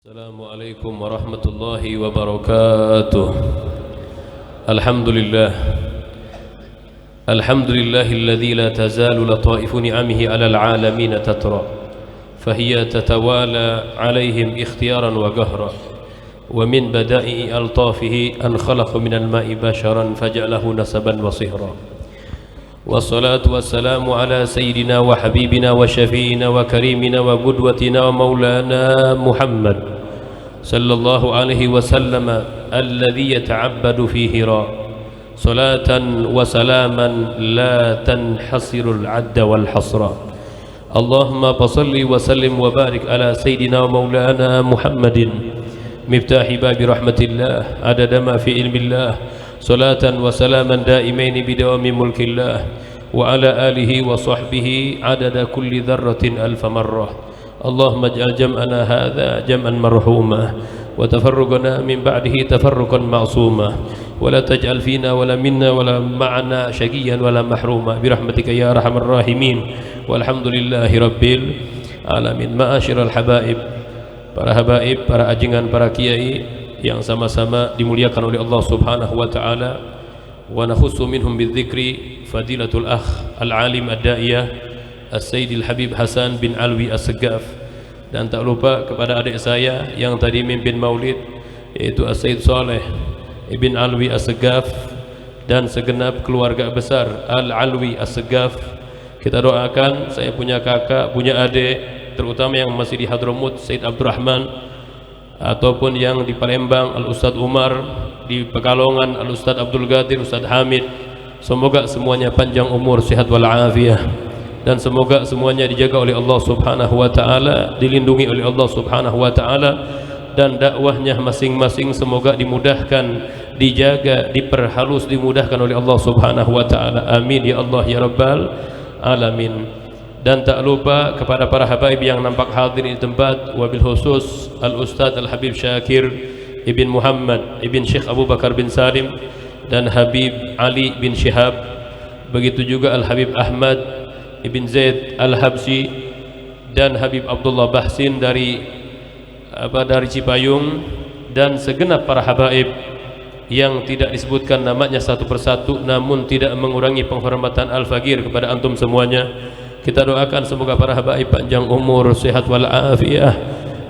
Assalamualaikum warahmatullahi wabarakatuh. Alhamdulillahilladzi la tazalu lataifu ni'amihi 'alal 'alamin tatra fahiya tatawala 'alaihim ikhtiyaran wa qahra wa min bada'i altafihi an khalaqa minal ma'i basharan faja'alahu nasaban wa sihra. Wassalatu wassalamu ala sayyidina wa habibina wa syafi'ina wa karimina wa qudwatina wa maulana Muhammad sallallahu alaihi wasallam alladhi yata'abbadu fi hira salatan wa salaman la tanhasirul adda wal hasra. Allahumma fasalli wa sallim wa barik ala sayyidina wa maulana Muhammadin miftahi babi rahmatillah adada ma fi ilmillah salatan wa salaman daimaini bidawami mulkillah wa ala alihi wa sahbihi adada kulli dharratin alfa marrah. Allahumma ij'al jam'ana hadha jam'an marhuma wa tafarruqana min ba'dihi tafarruqan ma'suma wa la taj'al fina wa la minna wa la ma'ana syaqiyan wa la mahruma birahmatika ya arhamar rahimin walhamdulillahi rabbil alamin. Ma'asyiral habaib, para habaib, para ajengan, para kiai yang sama-sama dimuliakan oleh Allah Subhanahu wa taala, wa nakhussu minhum bidzikri fadilatul akh al-alim ad-da'iyah As-Sayyidil Habib Hasan bin Alwi As-Segaf, dan tak lupa kepada adik saya yang tadi mimpin maulid yaitu As-Sayyid Saleh Ibn Alwi As-Segaf dan segenap keluarga besar Al-Alwi As-Segaf. Kita doakan, saya punya kakak, punya adik, terutama yang masih di Hadramut Sayyid Abdurrahman, ataupun yang di Palembang Al-Ustadz Umar, di Pekalongan Al-Ustadz Abdul Qadir, Ustadz Hamid. Semoga semuanya panjang umur, sehat walafiat, dan semoga semuanya dijaga oleh Allah Subhanahu wa taala, dilindungi oleh Allah Subhanahu wa taala, dan dakwahnya masing-masing semoga dimudahkan, dijaga, diperhalus, dimudahkan oleh Allah Subhanahu wa taala. Amin ya Allah ya rabbal alamin. Dan tak lupa kepada para habaib yang nampak hadir di tempat, wabil khusus Al-Ustadz Al-Habib Syakir Ibn Muhammad Ibn Syekh Abu Bakar bin Salim dan Habib Ali bin Syihab, begitu juga Al-Habib Ahmad Ibn Zaid Al-Habsi dan Habib Abdullah Bahsin dari Cipayung, dan segenap para habaib yang tidak disebutkan namanya satu persatu, namun tidak mengurangi penghormatan Al-Faqir kepada antum semuanya. Kita doakan semoga para habaib panjang umur, sehat walafiat,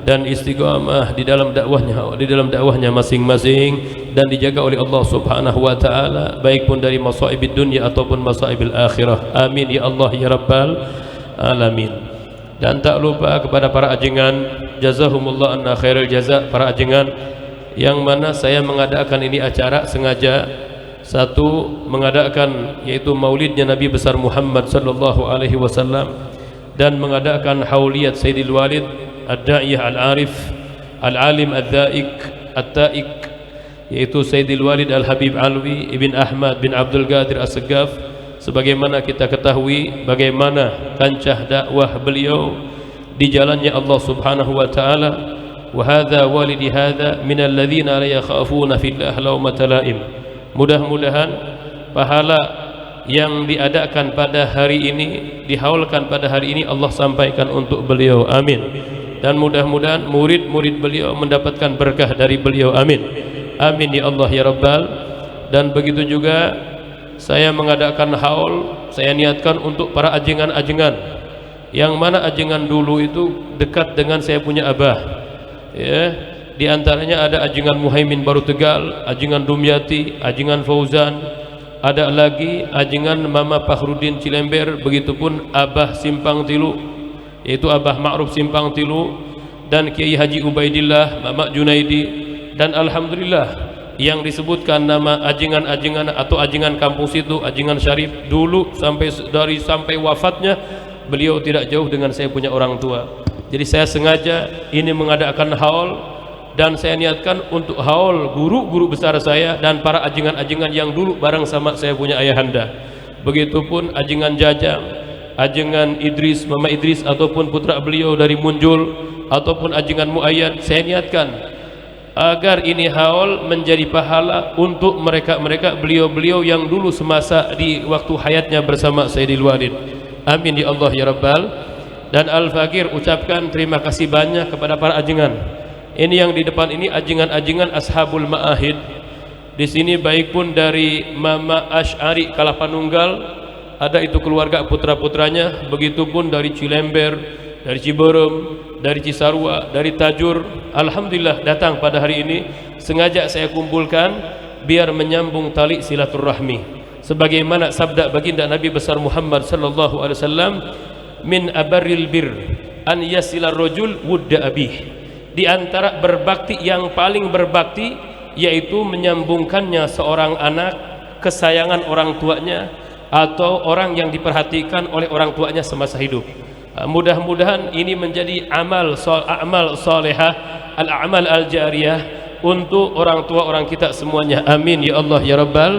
dan istiqamah di dalam dakwahnya masing-masing, dan dijaga oleh Allah Subhanahu wa taala, baik pun dari masaibid dunya ataupun masaibil akhirah. Amin ya Allah ya rabbal alamin. Dan tak lupa kepada para ajengan, jazahumullah anna khairul jaza, para ajengan yang mana saya mengadakan ini acara sengaja. Satu, mengadakan yaitu maulidnya Nabi besar Muhammad sallallahu alaihi wasallam, dan mengadakan hauliyat Sayyidil Walid Ad-Da'iyah Al-Arif Al-Alim Ad-Da'iq At-Ta'iq, yaitu Sayyidil Walid Al-Habib Alwi Ibn Ahmad bin Abdul Qadir As-Segaf. Sebagaimana kita ketahui bagaimana kancah dakwah beliau di jalannya Allah Subhanahu wa taala. Wa hadza walidi hadza minal ladzina la yakhafuna fillah lawmata laim. Mudah-mudahan pahala yang diadakan pada hari ini, dihaulkan pada hari ini, Allah sampaikan untuk beliau. Amin. Dan mudah-mudahan murid-murid beliau mendapatkan berkah dari beliau. Amin. Amin ya Allah ya rabbal. Dan begitu juga saya mengadakan haul, saya niatkan untuk para ajengan-ajengan, yang mana ajengan dulu itu dekat dengan saya punya abah, ya. Di antaranya ada ajengan Muhaimin Baru Tegal, ajengan Dumyati, ajengan Fauzan, ada lagi ajengan Mama Fakhrudin Cilember, begitupun Abah Simpang Tilu, yaitu Abah Ma'ruf Simpang Tilu, dan Kiai Haji Ubaidillah, Mama Junaidi. Dan alhamdulillah yang disebutkan nama ajengan-ajengan atau ajengan kampung situ, ajengan Syarif, dulu sampai wafatnya beliau tidak jauh dengan saya punya orang tua. Jadi saya sengaja ini mengadakan haul, dan saya niatkan untuk haul guru-guru besar saya dan para ajengan-ajengan yang dulu bareng sama saya punya ayahanda. Begitupun ajengan Jajang, ajengan Idris, Mama Idris, ataupun putra beliau dari Munjul, ataupun ajengan Muayyad. Saya niatkan agar ini haul menjadi pahala untuk mereka-mereka, beliau-beliau yang dulu semasa di waktu hayatnya bersama Sayyidil Walid. Amin ya Allah ya rabbal. Dan Al-Faqir ucapkan terima kasih banyak kepada para ajengan Ini yang di depan ini ajingan-ajingan Ashabul Ma'ahid. Di sini baik pun dari Mama Asy'ari Kalapanunggal, ada itu keluarga putra-putranya, begitupun dari Cilember, dari Ciberem, dari Cisarua, dari Tajur. Alhamdulillah datang pada hari ini. Sengaja saya kumpulkan biar menyambung tali silaturahmi. Sebagaimana sabda baginda Nabi besar Muhammad sallallahu alaihi wasallam, min abarril bir an yasilar rajul wudda abih. Di antara berbakti yang paling berbakti yaitu menyambungkannya seorang anak kesayangan orang tuanya atau orang yang diperhatikan oleh orang tuanya semasa hidup. Mudah-mudahan ini menjadi amal salihah, al-amal al-jariyah untuk orang tua orang kita semuanya. Amin ya Allah ya Rabbal.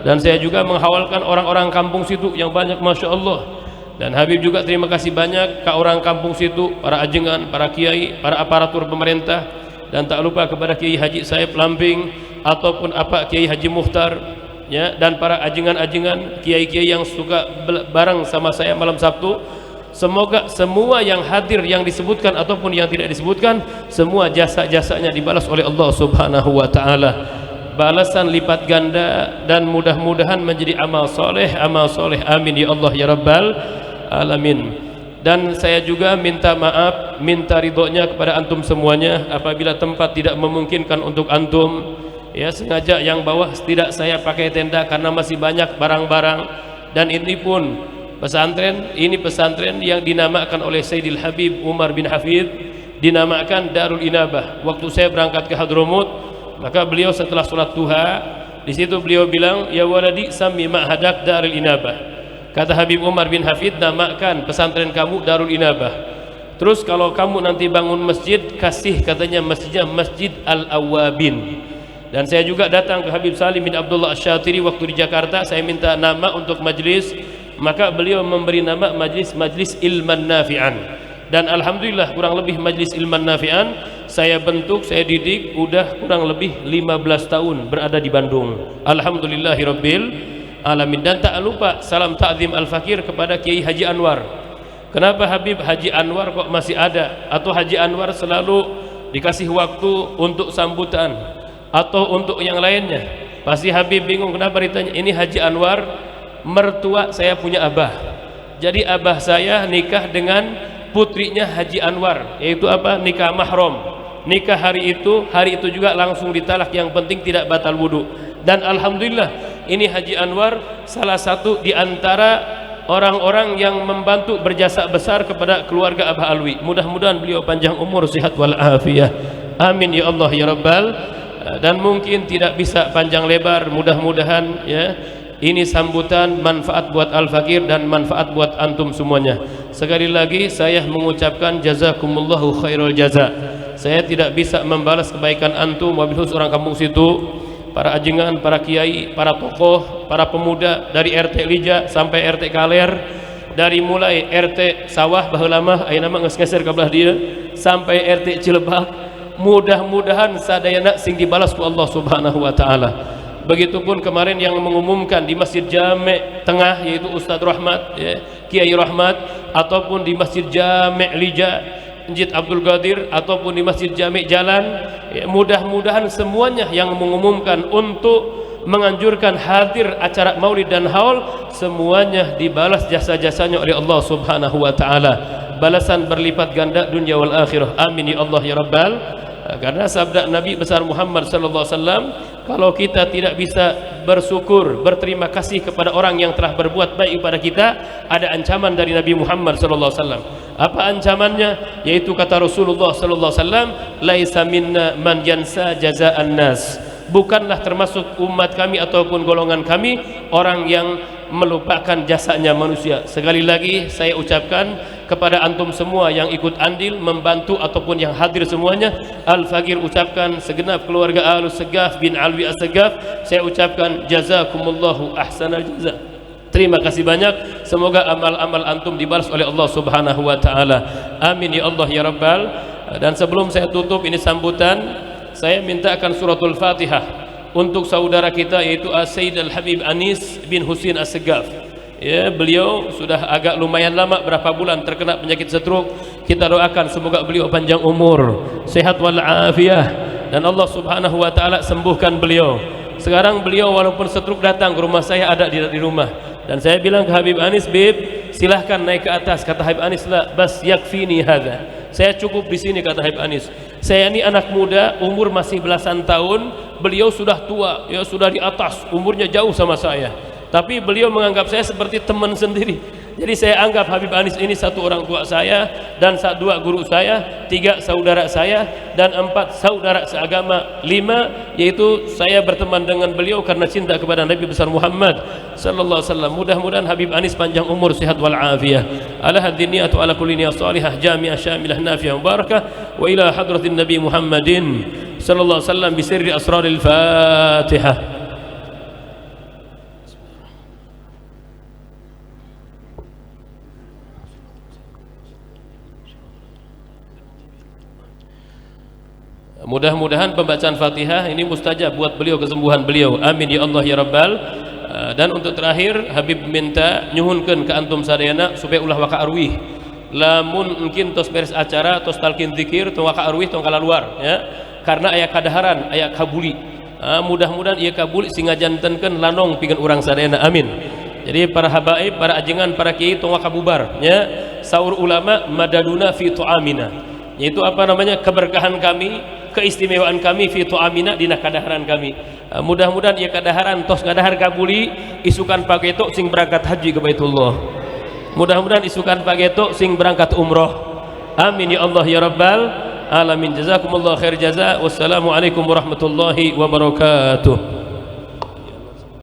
Dan saya juga menghawalkan orang-orang kampung situ yang banyak, Masya Allah. Dan Habib juga terima kasih banyak ke orang kampung situ, para ajengan, para kiai, para aparatur pemerintah, dan tak lupa kepada Kiai Haji Saib Lamping ataupun apa Kiai Haji Muhtar, ya, dan para ajengan-ajengan, kiai-kiai yang suka bareng sama saya malam Sabtu. Semoga semua yang hadir, yang disebutkan ataupun yang tidak disebutkan, semua jasa-jasanya dibalas oleh Allah Subhanahu wa taala. Balasan lipat ganda, dan mudah-mudahan menjadi amal soleh. Amin ya Allah ya Rabbal alamin. Dan saya juga minta maaf, minta ridhonya kepada antum semuanya apabila tempat tidak memungkinkan untuk antum, ya, sengaja yang bawah tidak saya pakai tenda karena masih banyak barang-barang. Dan ini pun pesantren, ini pesantren yang dinamakan oleh Sayyidil Habib Umar bin Hafid, dinamakan Darul Inabah. Waktu saya berangkat ke Hadramut, maka beliau setelah sholat duha, di situ beliau bilang, ya waladi sami ma'hadak Darul Inabah. Kata Habib Umar bin Hafid, namakan pesantren kamu Darul Inabah. Terus kalau kamu nanti bangun masjid, kasih katanya masjidnya Masjid Al-Awwabin. Dan saya juga datang ke Habib Salim bin Abdullah Asy-Syatiri waktu di Jakarta, saya minta nama untuk majlis, maka beliau memberi nama Majlis Ilman Nafi'an. Dan alhamdulillah kurang lebih Majlis Ilman Nafi'an saya bentuk, saya didik udah kurang lebih 15 tahun berada di Bandung. Alhamdulillahirabbil alamin. Dan tak lupa salam ta'zim al-fakir kepada Kiai Haji Anwar. Kenapa Habib Haji Anwar kok masih ada, atau Haji Anwar selalu dikasih waktu untuk sambutan atau untuk yang lainnya? Pasti Habib bingung kenapa ditanya. Ini Haji Anwar mertua saya punya abah. Jadi abah saya nikah dengan putrinya Haji Anwar, yaitu apa? Nikah mahram. Nikah hari itu juga langsung ditalak, yang penting tidak batal wudu. Dan alhamdulillah ini Haji Anwar salah satu di antara orang-orang yang membantu berjasa besar kepada keluarga Abah Alwi. Mudah-mudahan beliau panjang umur, sehat wal afiyah. Amin ya Allah ya Rabbal. Dan mungkin tidak bisa panjang lebar, mudah-mudahan ya ini sambutan manfaat buat Al-Fakir dan manfaat buat antum semuanya. Sekali lagi saya mengucapkan jazakumullahu khairul jaza. Saya tidak bisa membalas kebaikan antum, wabil khusus orang kampung situ, para ajengan, para kiai, para tokoh, para pemuda dari RT Lija sampai RT Kaler, dari mulai RT Sawah baheula mah aya nama geus geser ka belah dia sampai RT Cilebak. Mudah-mudahan sadayana sing dibalas ku Allah Subhanahu wa taala. Begitupun kemarin yang mengumumkan di Masjid Jami' Tengah, yaitu Ustadz Rahmat, ya, Kiai Rahmat, ataupun di Masjid Jami' Lija Masjid Abdul Qadir, ataupun di Masjid Jami' Jalan, ya, mudah-mudahan semuanya yang mengumumkan untuk menganjurkan hadir acara maulid dan haul, semuanya dibalas jasa-jasanya oleh Allah Subhanahu wa taala. Balasan berlipat ganda dunia wal akhirah. Amin ya Allah ya Rabbal. Karena sabda Nabi besar Muhammad sallallahu alaihi wasallam, kalau kita tidak bisa bersyukur, berterima kasih kepada orang yang telah berbuat baik kepada kita, ada ancaman dari Nabi Muhammad sallallahu alaihi wasallam. Apa ancamannya? Yaitu kata Rasulullah sallallahu alaihi wasallam, laisa minna man yansa jazaan nas. Bukanlah termasuk umat kami ataupun golongan kami orang yang melupakan jasanya manusia. Sekali lagi saya ucapkan kepada antum semua yang ikut andil, membantu ataupun yang hadir semuanya, Al-Fakir ucapkan, segenap keluarga Ahlus Segaf bin Alwi As-Segaf, saya ucapkan jazakumullahu ahsanal jaza. Terima kasih banyak. Semoga amal-amal antum dibalas oleh Allah Subhanahu wa taala. Amin ya Allah ya Rabbal. Dan sebelum saya tutup ini sambutan, saya mintakan suratul Fatihah untuk saudara kita, yaitu Sayyid Al-Habib Anis bin Husin As-Segaf. Ya, beliau sudah agak lumayan lama, berapa bulan terkena penyakit stroke. Kita doakan semoga beliau panjang umur, sehat walafiat, dan Allah Subhanahu wa taala sembuhkan beliau. Sekarang beliau walaupun stroke datang ke rumah saya, ada di rumah, dan saya bilang ke Habib Anis, "Bib, silahkan naik ke atas." Kata Habib Anis, "La bas yakfini hadza." Saya cukup di sini, kata Habib Anis. Saya ini anak muda, umur masih belasan tahun, beliau sudah tua, ya sudah di atas, umurnya jauh sama saya. Tapi beliau menganggap saya seperti teman sendiri. Jadi saya anggap Habib Anis ini satu orang tua saya, dan dua guru saya, 3 saudara saya, dan 4 saudara seagama, 5 yaitu saya berteman dengan beliau karena cinta kepada Nabi besar Muhammad sallallahu alaihi wasallam. Mudah-mudahan Habib Anis panjang umur, sehat wal afiyah. Ala hadhihi niyatu ala kulli niyyah salihah jami'ah syamilah nafi'ah mubarakah wa ila hadratin Nabi Muhammadin sallallahu alaihi wasallam bi sirri asraril Fatihah. Mudah-mudahan pembacaan Fatihah ini mustajab buat beliau, kesembuhan beliau. Amin ya Allah ya Rabbal. Dan untuk terakhir, Habib minta nyuhunkeun ke antum sadayana supaya ulah waka arwih. Lamun mungkin tos beres acara, tos talqin zikir, tong waka arwih tong kalaluar ya. Karena aya kadaharan, aya kabuli. Mudah-mudahan ieu kabuli sing ngajantenkeun lanong pikeun urang sadayana. Amin. Jadi para habaib, para ajengan, para kiai tong waka bubar ya. Saur ulama madaduna fi tu'amina. Yaitu apa namanya, keberkahan kami, keistimewaan kami fi tu'amina dina kadaharan kami. Mudah-mudahan ieu kadaharan tos ngadahar kabuli, isukan pageto sing berangkat haji ke Baitullah. Mudah-mudahan isukan pageto sing berangkat umroh. Amin ya Allah ya Rabbal alamin. Jazakumullah khair jaza. Wassalamualaikum warahmatullahi wabarakatuh.